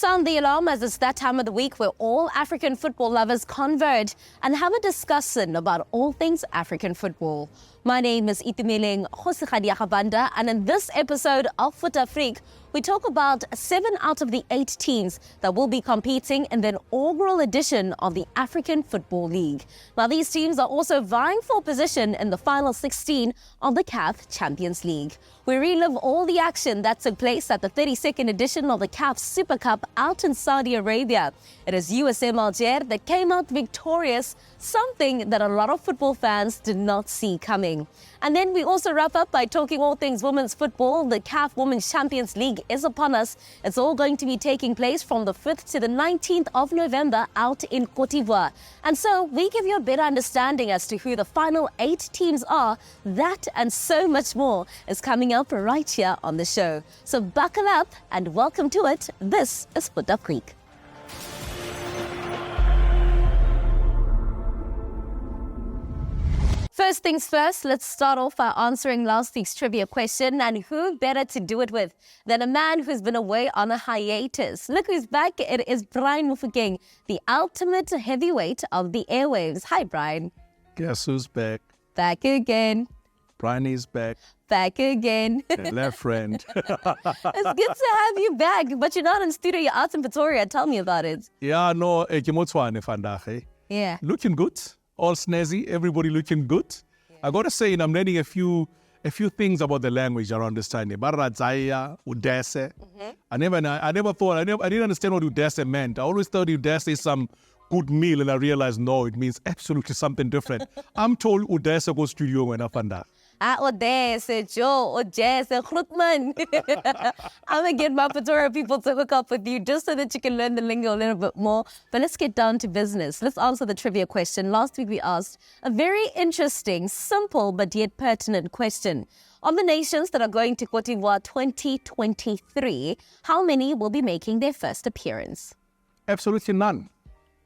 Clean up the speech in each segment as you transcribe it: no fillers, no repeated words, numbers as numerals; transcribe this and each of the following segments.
Sound the alarm as it's that time of the week where all African football lovers converge and have a discussion about all things African football. My name is Itumeleng Khosikgadi, and in this episode of Fut-Afrique, we talk about 7 out of the 8 teams that will be competing in the inaugural edition of the African Football League. Now, these teams are also vying for position in the final 16 of the CAF Champions League. We relive all the action that took place at the 32nd edition of the CAF Super Cup out in Saudi Arabia. It is USM Alger that came out victorious, something that a lot of football fans did not see coming. And then we also wrap up by talking all things women's football. The CAF Women's Champions League is upon us. It's all going to be taking place from the 5th to the 19th of November out in Cote d'Ivoire. And so we give you a better understanding as to who the final 8 teams are. That and so much more is coming up right here on the show. So buckle up and welcome to it. This is Fut-Afrique. First things first, let's start off by answering last week's trivia question. And who better to do it with than a man who's been away on a hiatus? Look who's back. It is Brian Mofokeng, the ultimate heavyweight of the airwaves. Hi, Brian. Guess who's back? Back again. Brian is back. Back again. Left friend. It's good to have you back, but you're not in studio. You're out in Pretoria. Tell me about it. Yeah, no, vandaag. Yeah. Looking good. All snazzy, everybody looking good. Yeah. I gotta say, I'm learning a few things about the language around understanding. Barazaya, Udese. I didn't understand what Udese meant. I always thought Udese is some good meal, and I realized no, it means absolutely something different. I'm told Udese goes studio when I find out. Odesse, Joe, Odesse, Grootman. I'm going to get my Pretoria people to hook up with you just so that you can learn the lingo a little bit more. But let's get down to business. Let's answer the trivia question. Last week we asked a very interesting, simple, but yet pertinent question. Of the nations that are going to Cote d'Ivoire 2023, how many will be making their first appearance? Absolutely none.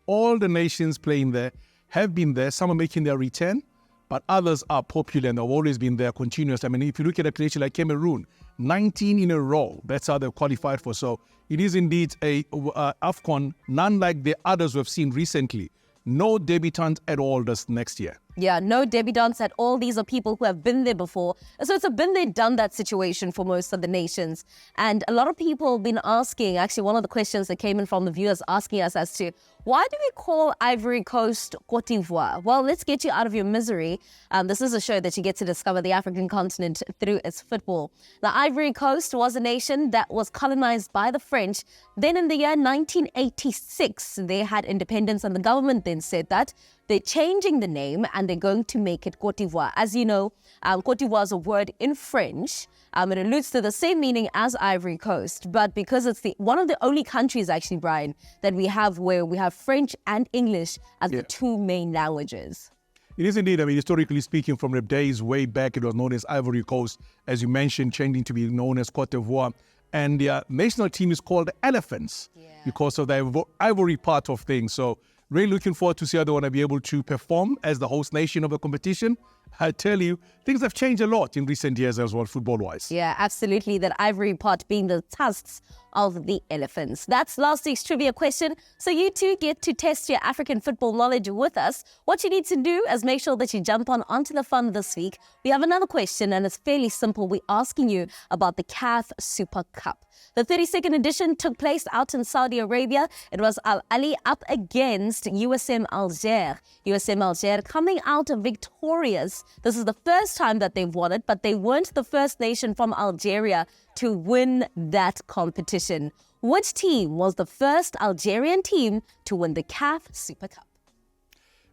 All the nations playing there have been there. Some are making their return, but others are popular and have always been there continuous. I mean, if you look at a nation like Cameroon, 19 in a row, that's how they've qualified for. So it is indeed a AFCON, none like the others we've seen recently. No debutants at all this next year. Yeah, no debutants at all. These are people who have been there before. So it's a been there, done that situation for most of the nations. And a lot of people have been asking, actually one of the questions that came in from the viewers asking us as to, why do we call Ivory Coast Cote d'Ivoire? Well, let's get you out of your misery. This is a show that you get to discover the African continent through its football. The Ivory Coast was a nation that was colonized by the French. Then in the year 1986, they had independence, and the government then said that they're changing the name and they're going to make it Cote d'Ivoire. As you know, Cote d'Ivoire is a word in French. It alludes to the same meaning as Ivory Coast, but because it's one of the only countries, actually, Brian, that we have where we have French and English as the 2 main languages. It is indeed. I mean, historically speaking, from the days way back, it was known as Ivory Coast, as you mentioned, changing to be known as Cote d'Ivoire. And their national team is called the Elephants because of the ivory part of things. So really looking forward to see how they want to be able to perform as the host nation of the competition. I tell you, things have changed a lot in recent years as well, football-wise. Yeah, absolutely. That ivory part being the tusks of the elephants. That's last week's trivia question. So you too get to test your African football knowledge with us. What you need to do is make sure that you jump onto the fun this week. We have another question, and it's fairly simple. We're asking you about the CAF Super Cup. The 32nd edition took place out in Saudi Arabia. It was Al Ahly up against USM Alger. USM Alger coming out victorious. This is the first time that they've won it, but they weren't the first nation from Algeria to win that competition. Which team was the first Algerian team to win the CAF Super Cup?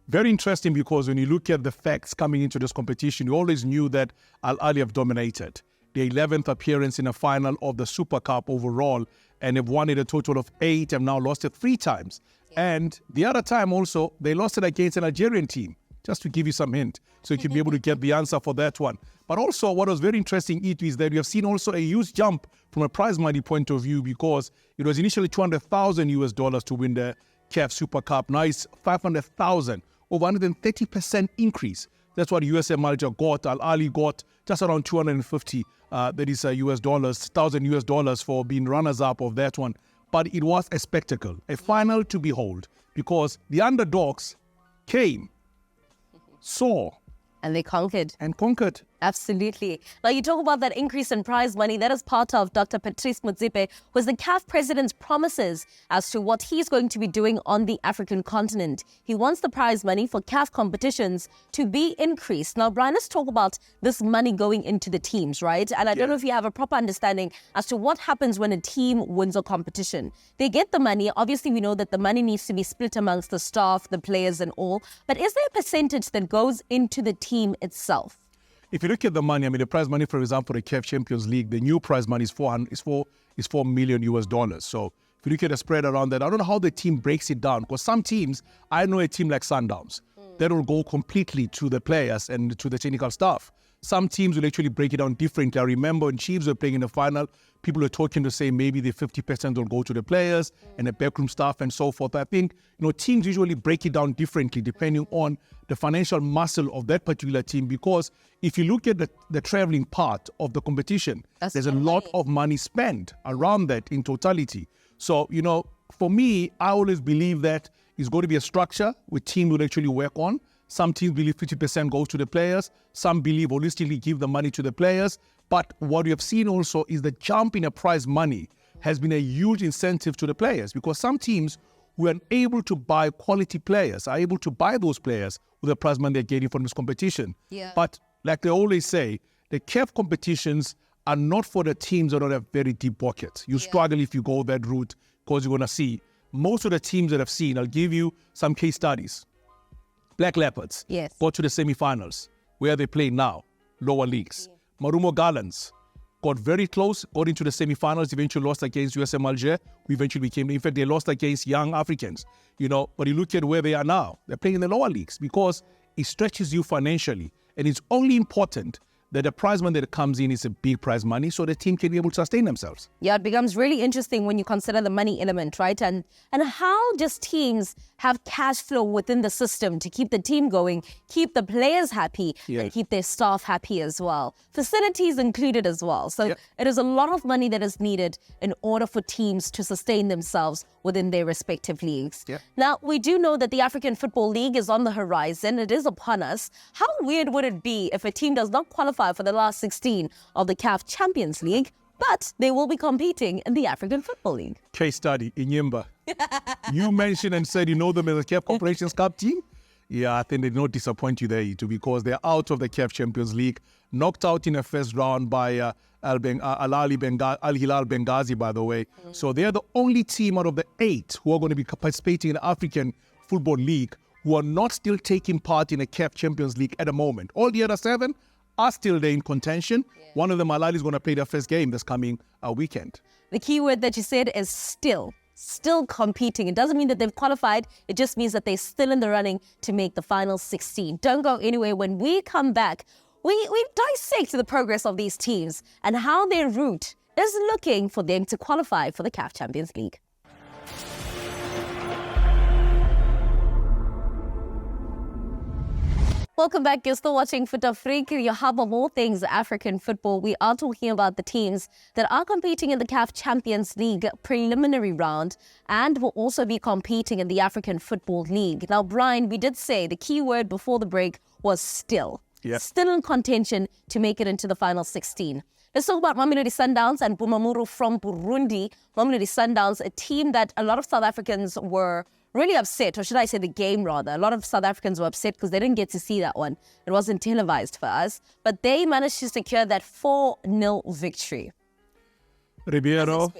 Very interesting, because when you look at the facts coming into this competition, you always knew that Al Ahly have dominated. The 11th appearance in a final of the Super Cup overall, and have won it a total of 8, have now lost it 3 times. And the other time also, they lost it against an Algerian team, just to give you some hint, so you can be able to get the answer for that one. But also, what was very interesting, is that we have seen also a huge jump from a prize money point of view, because it was initially $200,000 to win the CAF Super Cup. Now it's $500,000, over 130% increase. That's what USM Alger got. Al Ahly got just around 250, that is US dollars, $1,000 for being runners-up of that one. but it was a spectacle, a final to behold, because the underdogs came, saw, And they conquered. and conquered. Absolutely. Now, you talk about that increase in prize money. That is part of Dr. Patrice Motsepe, who is the CAF president's promises as to what he's going to be doing on the African continent. He wants the prize money for CAF competitions to be increased. Now, Brian, let's talk about this money going into the teams, right? And I don't know if you have a proper understanding as to what happens when a team wins a competition. They get the money. Obviously, we know that the money needs to be split amongst the staff, the players and all. But is there a percentage that goes into the team itself? If you look at the money, I mean, the prize money, for example, the CAF Champions League, the new prize money is $4 million US. So if you look at the spread around that, I don't know how the team breaks it down, because some teams, I know a team like Sundowns, that will go completely to the players and to the technical staff. Some teams will actually break it down differently. I remember when Chiefs were playing in the final, people were talking to say maybe the 50% will go to the players and the backroom staff and so forth. I think, teams usually break it down differently depending on the financial muscle of that particular team, because if you look at the traveling part of the competition, there's a lot of money spent around that in totality. So, for me, I always believe that it's going to be a structure which teams will actually work on. Some teams believe 50% goes to the players. Some believe holistically give the money to the players. But what we have seen also is the jump in a prize money has been a huge incentive to the players, because some teams who are able to buy quality players are able to buy those players with the prize money they're getting from this competition. Yeah. But like they always say, the CAF competitions are not for the teams that don't have very deep pockets. You struggle if you go that route, because you're going to see most of the teams that I've seen, I'll give you some case studies. Black Leopards got to the semifinals, where they play now, lower leagues. Marumo Gallants got very close, got into the semifinals, eventually lost against USM Alger, who eventually became, in fact, they lost against Young Africans. But you look at where they are now, they're playing in the lower leagues, because it stretches you financially. And it's only important that the prize money that comes in is a big prize money, so the team can be able to sustain themselves. Yeah, it becomes really interesting when you consider the money element, right? And how does teams have cash flow within the system to keep the team going, keep the players happy, and keep their staff happy as well? Facilities included as well. So it is a lot of money that is needed in order for teams to sustain themselves within their respective leagues. Now, we do know that the African Football League is on the horizon. It is upon us. How weird would it be if a team does not qualify for the last 16 of the CAF Champions League, but they will be competing in the African Football League? Case study, Inyimba. You mentioned and said you know them as a CAF Corporations Cup team. Yeah, I think they did not disappoint you there, Itu, because they're out of the CAF Champions League, knocked out in the first round by Al Hilal Benghazi, by the way. So they're the only team out of the 8 who are going to be participating in the African Football League who are not still taking part in the CAF Champions League at the moment. All the other 7 are still there in contention. One of them, Al Hilal, is going to play their first game this coming weekend. The key word that you said is still competing. It doesn't mean that they've qualified. It just means that they're still in the running to make the final 16. Don't go anywhere. When we come back, we dissect the progress of these teams and how their route is looking for them to qualify for the CAF Champions League. Welcome back. You're still watching Fut-Afrique, your hub of all things African football. We are talking about the teams that are competing in the CAF Champions League preliminary round and will also be competing in the African Football League. Now, Brian, we did say the key word before the break was still. Still in contention to make it into the final 16. Let's talk about Mamelodi Sundowns and Bumamuru from Burundi. Mamelodi Sundowns, a team that a lot of South Africans were really upset, or should I say the game rather. A lot of South Africans were upset because they didn't get to see that one. It wasn't televised for us. But they managed to secure that 4-0 victory. Ribeiro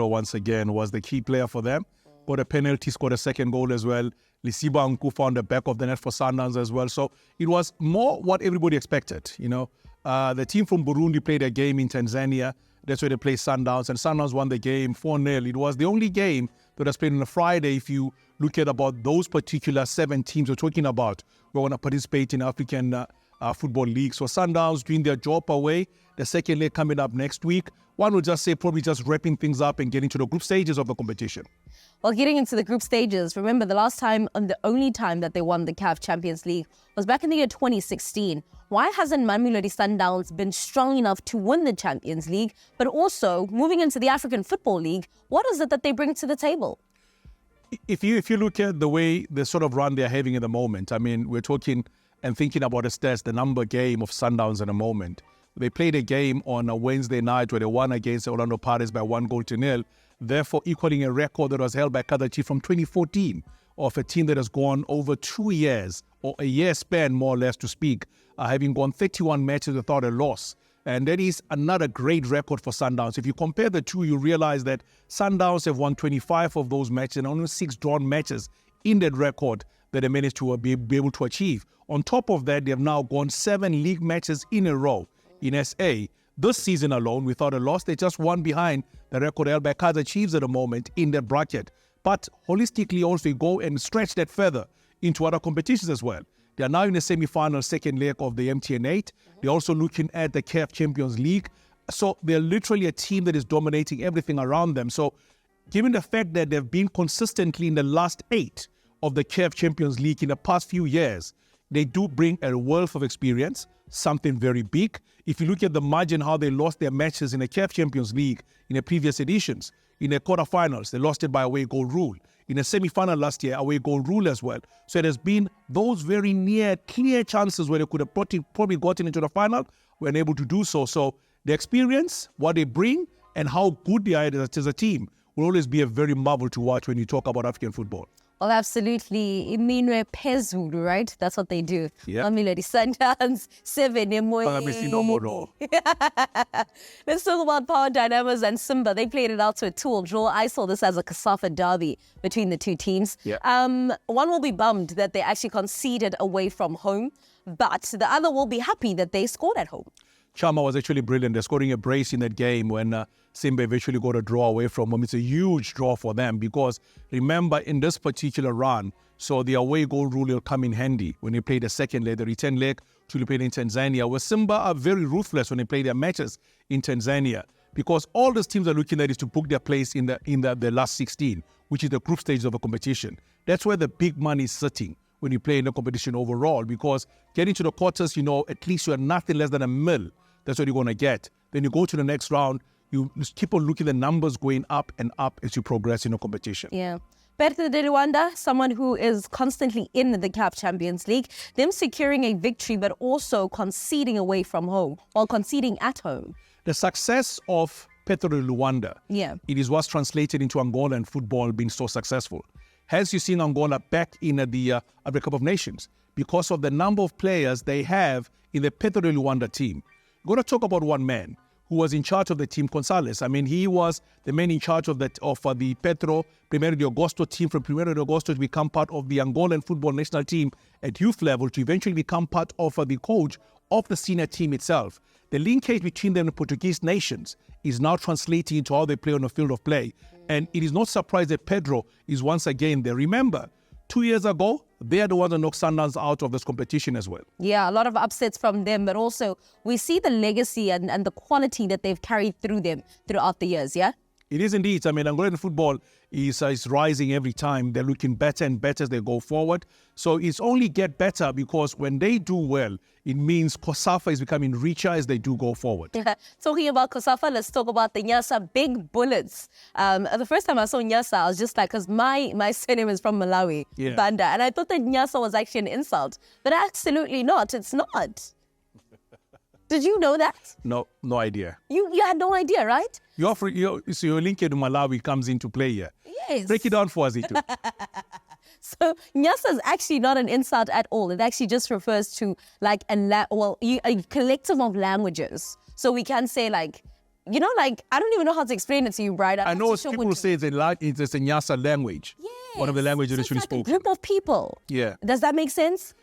once again was the key player for them. Got a penalty, scored a second goal as well. Lisiba Nku found the back of the net for Sundowns as well. So it was more what everybody expected, The team from Burundi played a game in Tanzania. That's where they played Sundowns, and Sundowns won the game 4-0. It was the only game that was played on a Friday. If you look at about those particular 7 teams we're talking about, we're going to participate in African Football League. So Sundowns doing their job away. The second leg coming up next week. One would just say probably just wrapping things up and getting to the group stages of the competition. Well, getting into the group stages, remember the last time and the only time that they won the CAF Champions League was back in the year 2016. Why hasn't Mamelodi Sundowns been strong enough to win the Champions League? But also, moving into the African Football League, what is it that they bring to the table? If you look at the way the sort of run they're having at the moment, I mean, we're talking and thinking about the stats, the number game of Sundowns at the moment. They played a game on a Wednesday night where they won against Orlando Pirates by 1-0, therefore equaling a record that was held by Kaizer Chiefs from 2014 of a team that has gone over 2 years, or a year span more or less to speak, having gone 31 matches without a loss. And that is another great record for Sundowns. If you compare the two, you realize that Sundowns have won 25 of those matches and only 6 drawn matches in that record that they managed to be able to achieve. On top of that, they have now gone 7 league matches in a row in SA. This season alone, without a loss, they just won behind the record held by Kaizer Chiefs at the moment in that bracket. But holistically also, you go and stretch that further into other competitions as well. They are now in the semi-final second leg of the MTN 8. They're also looking at the CAF Champions League. So they're literally a team that is dominating everything around them. So given the fact that they've been consistently in the last 8 of the CAF Champions League in the past few years, they do bring a wealth of experience, something very big. If you look at the margin, how they lost their matches in the CAF Champions League in the previous editions, in the quarterfinals, they lost it by away goal rule. In the semi-final last year, away goal rule as well. So it has been those very near, clear chances where they could have probably gotten into the final, were unable to do so. So the experience, what they bring, and how good they are as a team will always be a very marvel to watch when you talk about African football. Well, absolutely. Iminwe Pezulu, right? That's what they do. Yeah. Mamelodi Sundowns, 7 Let's talk about Power Dynamos and Simba. They played it out to a 2-2 draw. I saw this as a Kasafa derby between the two teams. Yeah. One will be bummed that they actually conceded away from home, but the other will be happy that they scored at home. Chama was actually brilliant. They're scoring a brace in that game when Simba eventually got a draw away from home. It's a huge draw for them because remember in this particular run, so the away goal rule will come in handy when they play the second leg, the return leg to play in Tanzania, where Simba are very ruthless when they play their matches in Tanzania because all these teams are looking at is to book their place in the last 16, which is the group stage of a competition. That's where the big money is sitting when you play in the competition overall because getting to the quarters, at least you are nothing less than $1 million. That's what you're going to get. Then you go to the next round, you just keep on looking at the numbers going up and up as you progress in the competition. Yeah. Bertha de Luanda, someone who is constantly in the CAF Champions League, them securing a victory but also conceding away from home while conceding at home. The success of Petro de Luanda, it is what's translated into Angola and football being so successful. Hence, you've seen Angola back in the Africa Cup of Nations because of the number of players they have in the Petro de Luanda team. We're going to talk about one man who was in charge of the team, Gonzalez. I mean, he was the man in charge of the Petro Primeiro de Agosto team from Primeiro de Agosto to become part of the Angolan football national team at youth level to eventually become part of the coach of the senior team itself. The linkage between them and the Portuguese nations is now translating into how they play on the field of play. And it is not surprised that Pedro is once again there. Remember, 2 years ago, they are the ones that knocked Sundowns out of this competition as well. Yeah, a lot of upsets from them, but also we see the legacy and the quality that they've carried through them throughout the years, yeah? It is indeed. I mean, Angolan football is rising every time. They're looking better and better as they go forward. So it's only get better because when they do well, it means Kosafa is becoming richer as they do go forward. Talking about Kosafa, let's talk about the Nyasa Big Bullets. The first time I saw Nyasa, I was just like, because my surname is from Malawi, Banda, and I thought that Nyasa was actually an insult, but absolutely not. It's not. Did you know that? No idea. You had no idea, right? So your link to Malawi comes into play here. Yes. Break it down for us, Itu. So Nyasa is actually not an insult at all. It actually just refers to like a collective of languages. So we can say I don't even know how to explain it to you, Brian. I know people say it's a Nyasa language. Yes. One of the languages that so actually spoken. spoken. A group of people. Yeah. Does that make sense?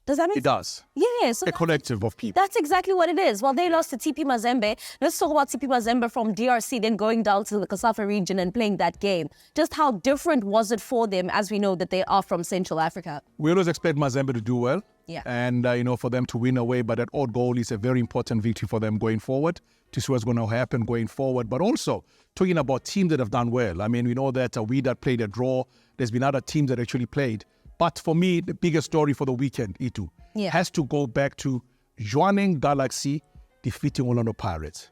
It does. Yeah. So a collective of people. That's exactly what it is. Well, they lost to TP Mazembe. Let's talk about TP Mazembe from DRC, then going down to the Kasafa region and playing that game. Just how different was it for them as we know that they are from Central Africa? We always expect Mazembe to do well. Yeah. And, for them to win away. But that odd goal is a very important victory for them going forward to see what's going to happen going forward. But also, talking about teams that have done well. I mean, we know that Wydad played a draw. There's been other teams that actually played. But for me, the biggest story for the weekend, Itu, has to go back to Jwaneng Galaxy defeating Orlando Pirates.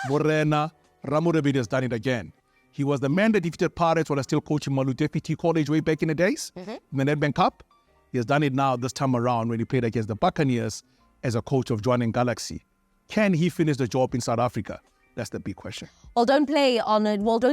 Morena Ramurebid has done it again. He was the man that defeated Pirates while still coaching Malu Deputy College way back in the days, in the Nedbank Cup. He has done it now this time around when he played against the Buccaneers as a coach of Jwaneng Galaxy. Can he finish the job in South Africa? That's the big question. Well, don't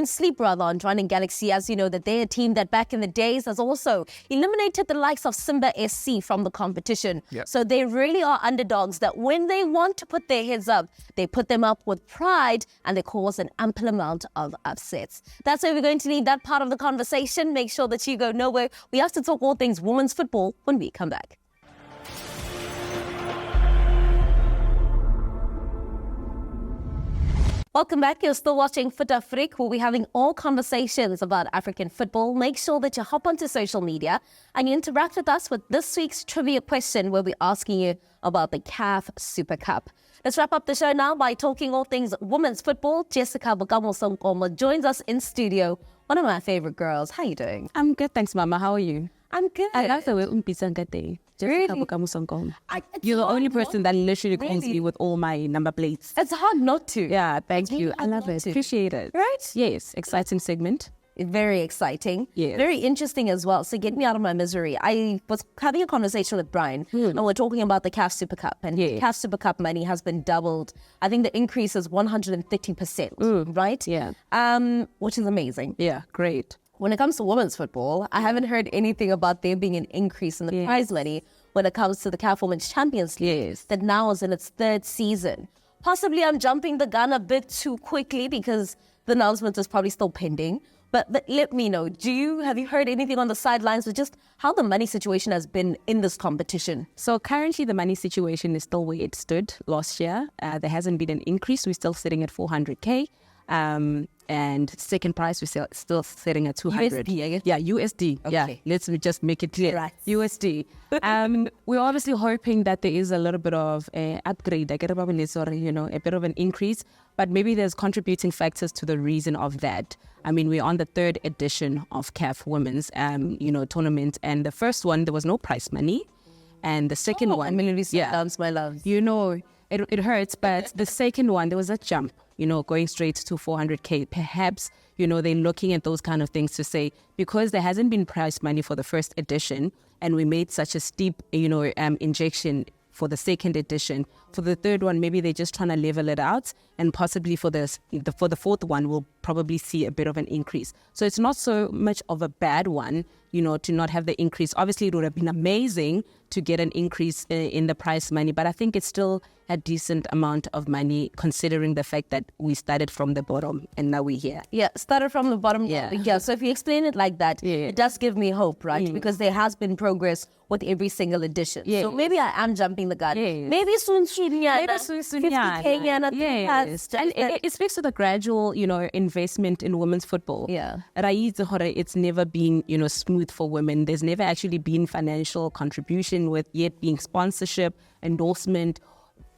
sleep on Jwaneng Galaxy, as you know that they're a team that back in the days has also eliminated the likes of Simba SC from the competition. Yep. So they really are underdogs that when they want to put their heads up, they put them up with pride and they cause an ample amount of upsets. That's where we're going to leave that part of the conversation. Make sure that you go nowhere. We have to talk all things women's football when we come back. Welcome back. You're still watching Fut-Afrique. We'll be having all conversations about African football. Make sure that you hop onto social media and you interact with us with this week's trivia question where we're asking you about the CAF Super Cup. Let's wrap up the show now by talking all things women's football. Jessica Bokamo-Sonkoma joins us in studio. One of my favorite girls. How are you doing? I'm good, thanks, Mama. How are you? I'm good. I love the way Umpisangate. Really? You're the only person that literally calls me with all my number plates. It's hard not to. Yeah, thank you. I love not it. to. Appreciate it. Right? Yes, exciting segment. Very exciting. Yes. Very interesting as well. So get me out of my misery. I was having a conversation with Brian and we're talking about the CAF Super Cup. And CAF Super Cup money has been doubled. I think the increase is 130%, right? Yeah. Which is amazing. Yeah, great. When it comes to women's football, I haven't heard anything about there being an increase in the prize money when it comes to the CAF Women's Champions League that now is in its third season. Possibly I'm jumping the gun a bit too quickly because the announcement is probably still pending. But let me know, have you heard anything on the sidelines with just how the money situation has been in this competition? So currently the money situation is still where it stood last year. There hasn't been an increase. We're still sitting at 400K. And second prize, we're still sitting at 200. USD, I guess? Yeah, USD. Okay. Yeah, let's just make it clear. Right. USD. We're obviously hoping that there is a little bit of an upgrade, a bit of an increase, but maybe there's contributing factors to the reason of that. I mean, we're on the third edition of CAF Women's, tournament, and the first one, there was no prize money. And the second one... my love. It hurts, but the second one, there was a jump, going straight to 400K. Perhaps, they're looking at those kind of things to say, because there hasn't been prize money for the first edition, and we made such a steep, injection for the second edition. For the third one, maybe they're just trying to level it out, and possibly for the fourth one, we'll probably see a bit of an increase. So it's not so much of a bad one, to not have the increase. Obviously, it would have been amazing to get an increase in the prize money, but I think it's still a decent amount of money considering the fact that we started from the bottom and now we're here. Yeah, started from the bottom. Yeah. So if you explain it like that, it does give me hope, right? Because there has been progress with every single edition. So maybe I am jumping the gun. Maybe soon. Yes. 50K. Yes. And it speaks to the gradual, investment in women's football. Yeah. It's never been, smooth for women. There's never actually been financial contribution with yet being sponsorship, endorsement,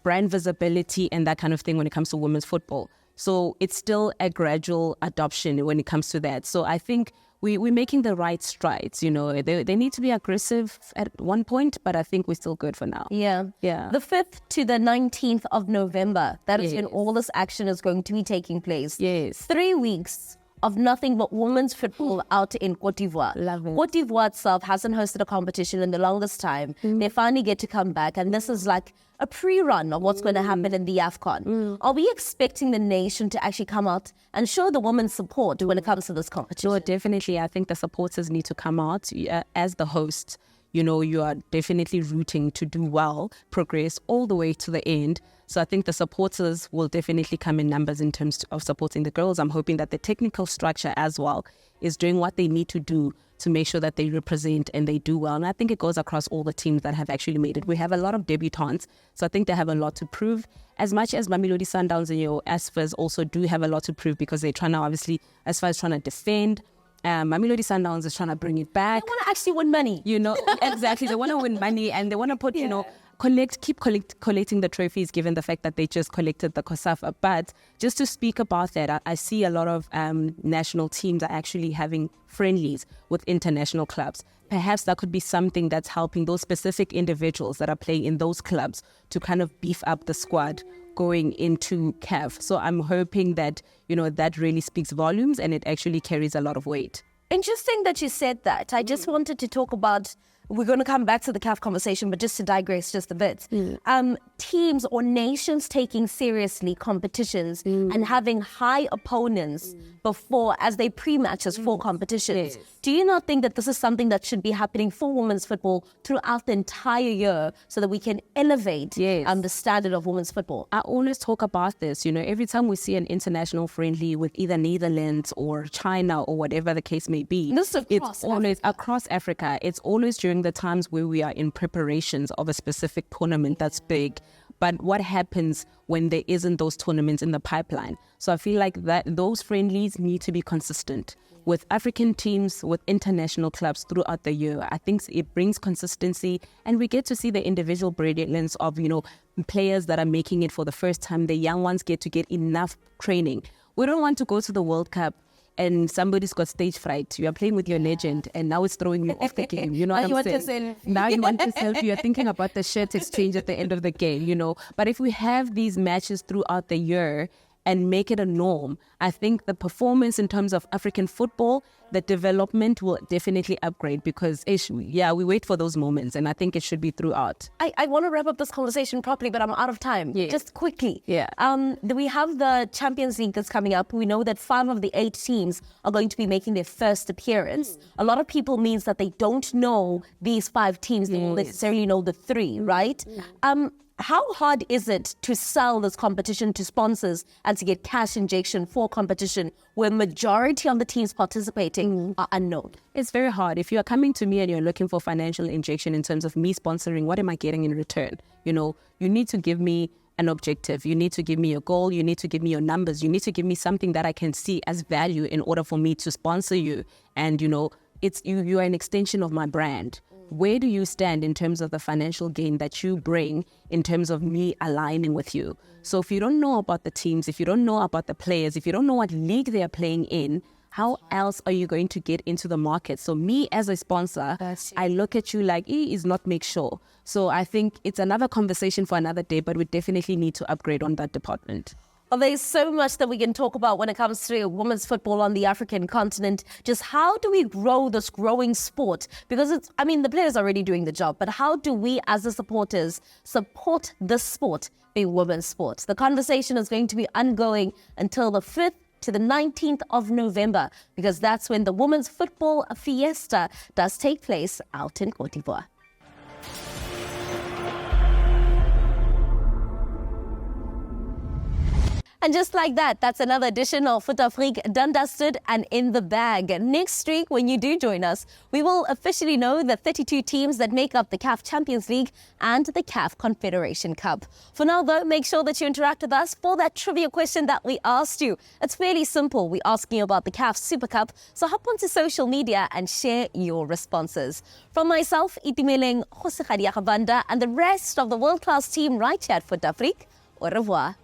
brand visibility, and that kind of thing when it comes to women's football. So it's still a gradual adoption when it comes to that. So I think we're making the right strides. They need to be aggressive at one point, but I think we're still good for now. Yeah. The 5th to the 19th of November, that is when all this action is going to be taking place. Yes. 3 weeks of nothing but women's football out in Cote d'Ivoire. Love it. Cote d'Ivoire itself hasn't hosted a competition in the longest time. They finally get to come back, and this is like a pre-run of what's going to happen in the AFCON. Are we expecting the nation to actually come out and show the women's support when it comes to this competition? No, definitely. I think the supporters need to come out. As the host, you are definitely rooting to do well, progress all the way to the end. So I think the supporters will definitely come in numbers in terms of supporting the girls. I'm hoping that the technical structure as well is doing what they need to do to make sure that they represent and they do well. And I think it goes across all the teams that have actually made it. We have a lot of debutantes, so I think they have a lot to prove. As much as Mamelodi Sundowns and Asfas also do have a lot to prove because they're trying to, obviously, as far as trying to defend, Mamelodi Sundowns is trying to bring it back. They want to actually win money. Exactly. They want to win money and they want to put, keep collecting the trophies, given the fact that they just collected the COSAFA. But just to speak about that, I see a lot of national teams are actually having friendlies with international clubs. Perhaps that could be something that's helping those specific individuals that are playing in those clubs to kind of beef up the squad going into CAF. So I'm hoping that, that really speaks volumes and it actually carries a lot of weight. Interesting that you said that. I just wanted to talk about, we're going to come back to the CAF conversation, but just to digress just a bit. Teams or nations taking seriously competitions and having high opponents before, as they pre-matches for competitions. Yes. Do you not think that this is something that should be happening for women's football throughout the entire year so that we can elevate the standard of women's football? I always talk about this, every time we see an international friendly with either Netherlands or China or whatever the case may be. It's always across Africa. It's always during the times where we are in preparations of a specific tournament that's big. But what happens when there isn't those tournaments in the pipeline? So I feel like that those friendlies need to be consistent with African teams, with international clubs throughout the year. I think it brings consistency and we get to see the individual brilliance of, players that are making it for the first time. The young ones get to get enough training. We don't want to go to the World Cup and somebody's got stage fright. You are playing with your legend and now it's throwing you off the game. You know what I'm saying? Now you want to selfie. You're thinking about the shirt exchange at the end of the game, But if we have these matches throughout the year and make it a norm, I think the performance in terms of African football, the development will definitely upgrade because, we wait for those moments and I think it should be throughout. I want to wrap up this conversation properly, but I'm out of time. Yeah. Just quickly. Yeah. We have the Champions League that's coming up. We know that 5 of the 8 teams are going to be making their first appearance. A lot of people means that they don't know these 5 teams. They won't necessarily know the 3, right? How hard is it to sell this competition to sponsors and to get cash injection for competition where majority of the teams participating are unknown? It's very hard. If you are coming to me and you're looking for financial injection in terms of me sponsoring, what am I getting in return? You need to give me an objective. You need to give me a goal. You need to give me your numbers. You need to give me something that I can see as value in order for me to sponsor you. And, it's you are an extension of my brand. Where do you stand in terms of the financial gain that you bring in terms of me aligning with you? So if you don't know about the teams, if you don't know about the players, if you don't know what league they are playing in, how else are you going to get into the market? So me as a sponsor, I look at you like, is not make sure. So I think it's another conversation for another day, but we definitely need to upgrade on that department. Well, there's so much that we can talk about when it comes to women's football on the African continent. Just how do we grow this growing sport? Because the players are already doing the job, but how do we as the supporters support this sport, being women's sports? The conversation is going to be ongoing until the 5th to the 19th of November, because that's when the Women's Football Fiesta does take place out in Côte d'Ivoire. And just like that, that's another edition of Fut-Afrique done, dusted, and in the bag. Next week, when you do join us, we will officially know the 32 teams that make up the CAF Champions League and the CAF Confederation Cup. For now, though, make sure that you interact with us for that trivia question that we asked you. It's fairly simple. We're asking you about the CAF Super Cup, so hop onto social media and share your responses. From myself, Itumeleng Kgosigadi Akabanda, and the rest of the world-class team right here at Fut-Afrique, au revoir.